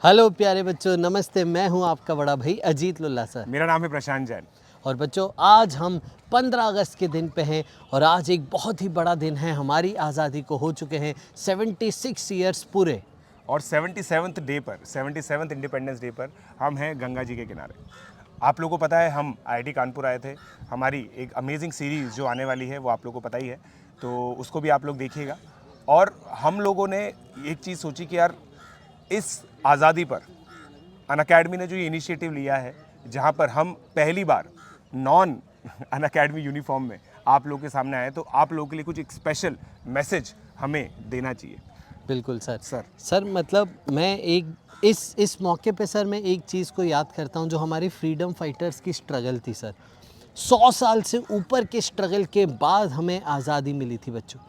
Hello प्यारे बच्चों, नमस्ते। मैं हूं आपका बड़ा भाई अजीत लुल्ला सर। मेरा नाम है प्रशांत जैन। और बच्चों, आज हम 15 अगस्त के दिन पे हैं और आज एक बहुत ही बड़ा दिन है। हमारी आज़ादी को हो चुके हैं 76 ईयर्स पूरे। और 77th डे पर 77th इंडिपेंडेंस डे पर हम हैं गंगा जी के किनारे। आप लोगों को पता है हम आईआईटी कानपुर आए थे। हमारी एक अमेजिंग सीरीज़ जो आने वाली है वो आप लोगों को पता ही है, तो उसको भी आप लोग देखिएगा। और हम लोगों ने एक चीज़ सोची कि यार इस आज़ादी पर अन अकेडमी ने जो ये इनिशिएटिव लिया है, जहाँ पर हम पहली बार नॉन अन अकेडमी यूनिफॉर्म में आप लोगों के सामने आए, तो आप लोगों के लिए कुछ एक स्पेशल मैसेज हमें देना चाहिए। बिल्कुल सर। सर। सर मतलब मैं एक इस मौके पे सर मैं एक चीज़ को याद करता हूँ जो हमारी फ्रीडम फाइटर्स की स्ट्रगल थी सर। 100 साल से ऊपर के स्ट्रगल के बाद हमें आज़ादी मिली थी बच्चों।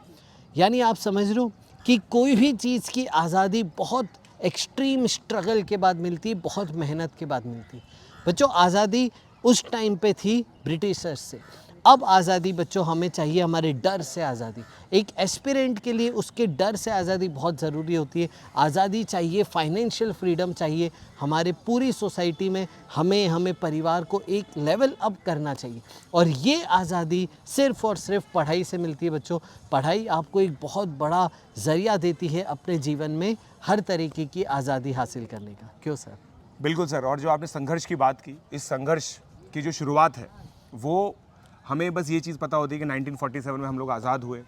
यानी आप समझ रहे हो कि कोई भी चीज़ की आज़ादी बहुत एक्सट्रीम स्ट्रगल के बाद मिलती है, बहुत मेहनत के बाद मिलती है। बच्चों, आज़ादी उस टाइम पे थी ब्रिटिशर्स से। अब आज़ादी बच्चों हमें चाहिए हमारे डर से आज़ादी। एक एस्पिरेंट के लिए उसके डर से आज़ादी बहुत ज़रूरी होती है। आज़ादी चाहिए, फाइनेंशियल फ्रीडम चाहिए हमारे पूरी सोसाइटी में। हमें परिवार को एक लेवल अप करना चाहिए और ये आज़ादी सिर्फ़ और सिर्फ पढ़ाई से मिलती है बच्चों। पढ़ाई आपको एक बहुत बड़ा ज़रिया देती है अपने जीवन में हर तरीके की आज़ादी हासिल करने का। क्यों सर? बिल्कुल सर। और जो आपने संघर्ष की बात की, इस संघर्ष की जो शुरुआत है वो हमें बस ये चीज़ पता होती है कि 1947 में हम लोग आज़ाद हुए।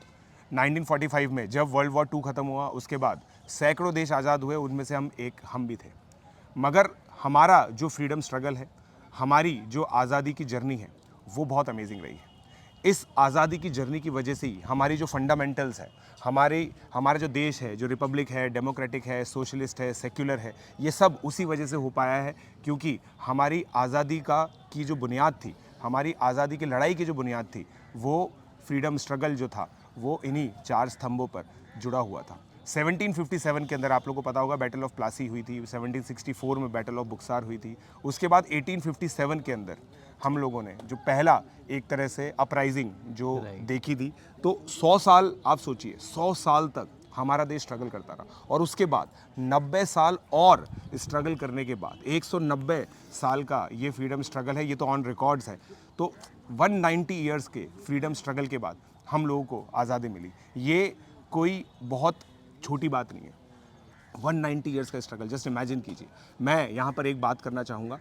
1945 में जब वर्ल्ड वॉर 2 ख़त्म हुआ, उसके बाद सैकड़ों देश आज़ाद हुए, उनमें से हम भी थे। मगर हमारा जो फ्रीडम स्ट्रगल है, हमारी जो आज़ादी की जर्नी है, वो बहुत अमेजिंग रही है। इस आज़ादी की जर्नी की वजह से ही हमारी जो फंडामेंटल्स है, हमारा जो देश है, जो रिपब्लिक है, डेमोक्रेटिक है, सोशलिस्ट है, सेक्युलर है, ये सब उसी वजह से हो पाया है, क्योंकि हमारी आज़ादी की जो बुनियाद थी, हमारी आज़ादी की लड़ाई की जो बुनियाद थी, वो फ्रीडम स्ट्रगल जो था वो इन्हीं 4 स्तंभों पर जुड़ा हुआ था। 1757 के अंदर आप लोगों को पता होगा बैटल ऑफ प्लासी हुई थी। 1764 में बैटल ऑफ बुक्सार हुई थी। उसके बाद 1857 के अंदर हम लोगों ने जो पहला एक तरह से अपराइजिंग जो देखी थी। तो 100 साल आप सोचिए, 100 साल तक हमारा देश स्ट्रगल करता रहा और उसके बाद 90 साल और स्ट्रगल करने के बाद 190 साल का ये फ्रीडम स्ट्रगल है। ये तो ऑन रिकॉर्ड्स है। तो 190 ईयर्स के फ्रीडम स्ट्रगल के बाद हम लोगों को आज़ादी मिली। ये कोई बहुत छोटी बात नहीं है। 190 ईयर्स का स्ट्रगल जस्ट इमेजिन कीजिए। मैं यहाँ पर एक बात करना चाहूँगा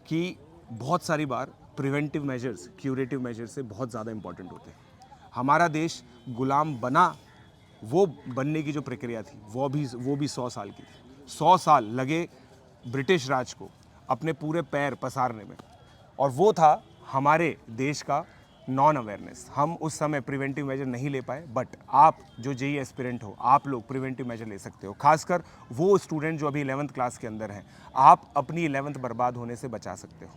कि बहुत सारी बार प्रिवेंटिव मेजर्स क्यूरेटिव मेजर्स से बहुत ज़्यादा इंपॉर्टेंट होते हैं। हमारा देश गुलाम बना, वो बनने की जो प्रक्रिया थी वो भी 100 साल की थी। 100 साल लगे ब्रिटिश राज को अपने पूरे पैर पसारने में, और वो था हमारे देश का नॉन अवेयरनेस। हम उस समय प्रिवेंटिव मेजर नहीं ले पाए, बट आप जो जेई एस्पिरेंट हो, आप लोग प्रिवेंटिव मेजर ले सकते हो। खासकर वो स्टूडेंट जो अभी 11th क्लास के अंदर हैं, आप अपनी 11th बर्बाद होने से बचा सकते हो।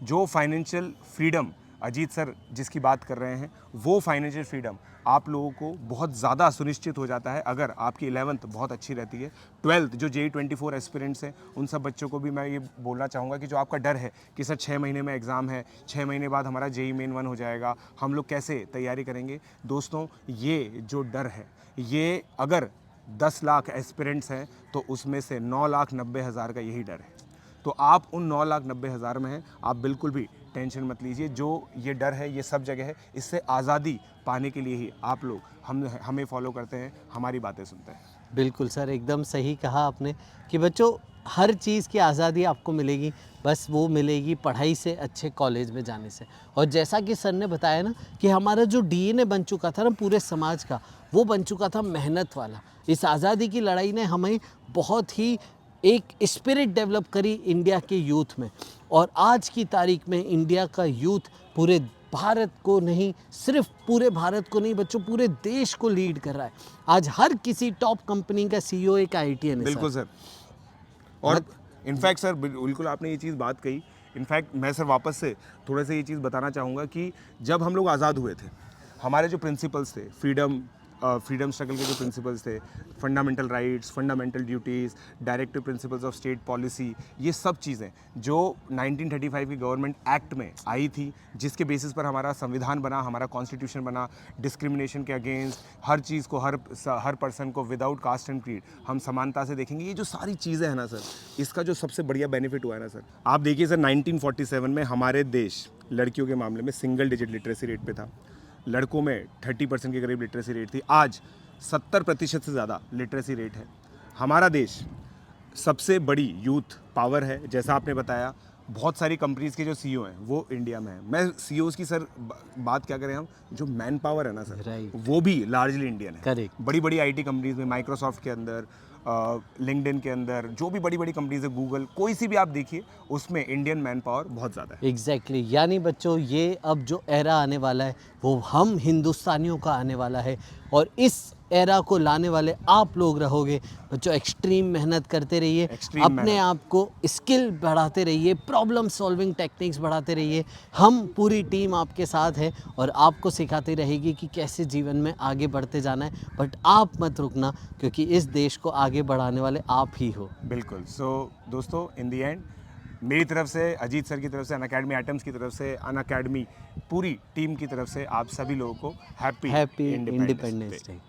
जो फाइनेंशियल फ्रीडम अजीत सर जिसकी बात कर रहे हैं, वो फाइनेंशियल फ्रीडम आप लोगों को बहुत ज़्यादा सुनिश्चित हो जाता है अगर आपकी 11th बहुत अच्छी रहती है। 12th जो JEE 24 एस्पिरेंट्स हैं, उन सब बच्चों को भी मैं ये बोलना चाहूँगा कि जो आपका डर है कि सर 6 महीने में एग्ज़ाम है, 6 महीने बाद हमारा JEE मेन 1 हो जाएगा, हम लोग कैसे तैयारी करेंगे। दोस्तों, ये जो डर है, ये अगर 10 लाख एस्पिरेंट्स हैं तो उसमें से 9,90,000 का यही डर है। तो आप उन 9,90,000 में हैं। आप बिल्कुल भी टेंशन मत लीजिए। जो ये डर है ये सब जगह है। इससे आज़ादी पाने के लिए ही आप लोग हमें फॉलो करते हैं, हमारी बातें सुनते हैं। बिल्कुल सर, एकदम सही कहा आपने कि बच्चों हर चीज़ की आज़ादी आपको मिलेगी, बस वो मिलेगी पढ़ाई से, अच्छे कॉलेज में जाने से। और जैसा कि सर ने बताया ना कि हमारा जो डीएनए बन चुका था ना पूरे समाज का, वो बन चुका था मेहनत वाला। इस आज़ादी की लड़ाई ने हमें बहुत ही एक स्पिरिट डेवलप करी इंडिया के यूथ में। और आज की तारीख में इंडिया का यूथ पूरे भारत को नहीं, सिर्फ पूरे भारत को नहीं बच्चों, पूरे देश को लीड कर रहा है। आज हर किसी टॉप कंपनी का सीईओ एक आईआईटीएन है। बिल्कुल सर। और इनफैक्ट सर, बिल्कुल आपने ये चीज़ बात कही। इनफैक्ट मैं सर वापस से थोड़ा सा ये चीज़ बताना चाहूँगा कि जब हम लोग आज़ाद हुए थे, हमारे जो प्रिंसिपल्स थे, फ्रीडम, फ्रीडम स्ट्रगल के जो प्रिंसिपल्स थे, fundamental rights, fundamental duties, directive principles of state policy, ये सब चीज़ें जो 1935 की गवर्नमेंट एक्ट में आई थी, जिसके बेसिस पर हमारा संविधान बना, हमारा कॉन्स्टिट्यूशन बना, डिस्क्रिमिनेशन के अगेंस्ट, हर चीज़ को, हर पर्सन को विदाउट कास्ट एंड क्रीड हम समानता से देखेंगे। ये जो सारी चीज़ें हैं ना सर, इसका जो सबसे बढ़िया बेनिफिट हुआ है ना सर, आप देखिए सर 1947 में हमारे देश लड़कियों के मामले में सिंगल डिजिट लिटरेसी रेट पे था, लड़कों में 30% के करीब लिटरेसी रेट थी। आज 70% से ज़्यादा लिटरेसी रेट है। हमारा देश सबसे बड़ी यूथ पावर है, जैसा आपने बताया। बहुत सारी कंपनीज़ के जो सीईओ हैं वो इंडिया में हैं। मैं सीईओज़ की सर बात क्या करें हम, जो मैन पावर है ना सर, Right. वो भी लार्जली इंडियन है। Correct. बड़ी बड़ी आईटी कंपनीज़ में, माइक्रोसॉफ्ट के अंदर, लिंक्डइन के अंदर, जो भी बड़ी बड़ी कंपनीज़ है, गूगल, कोई सी भी आप देखिए, उसमें इंडियन मैन पावर बहुत ज़्यादा है। एग्जैक्टली यानी बच्चों ये अब जो एरा आने वाला है वो हम हिंदुस्तानियों का आने वाला है, और इस एरा को लाने वाले आप लोग रहोगे। बच्चों एक्सट्रीम मेहनत करते रहिए, Extreme अपने मेहनत। आप को स्किल बढ़ाते रहिए, प्रॉब्लम सॉल्विंग टेक्निक्स बढ़ाते रहिए। हम पूरी टीम आपके साथ है और आपको सिखाती रहेगी कि कैसे जीवन में आगे बढ़ते जाना है। बट आप मत रुकना, क्योंकि इस देश को आगे बढ़ाने वाले आप ही हो। बिल्कुल। सो दोस्तों, इन दी एंड मेरी तरफ से, अजीत सर की तरफ से, अनअकैडमी एटम्स की तरफ से, अनअकैडमी पूरी टीम की तरफ से आप सभी लोगों को happy happy independence independence day. Day.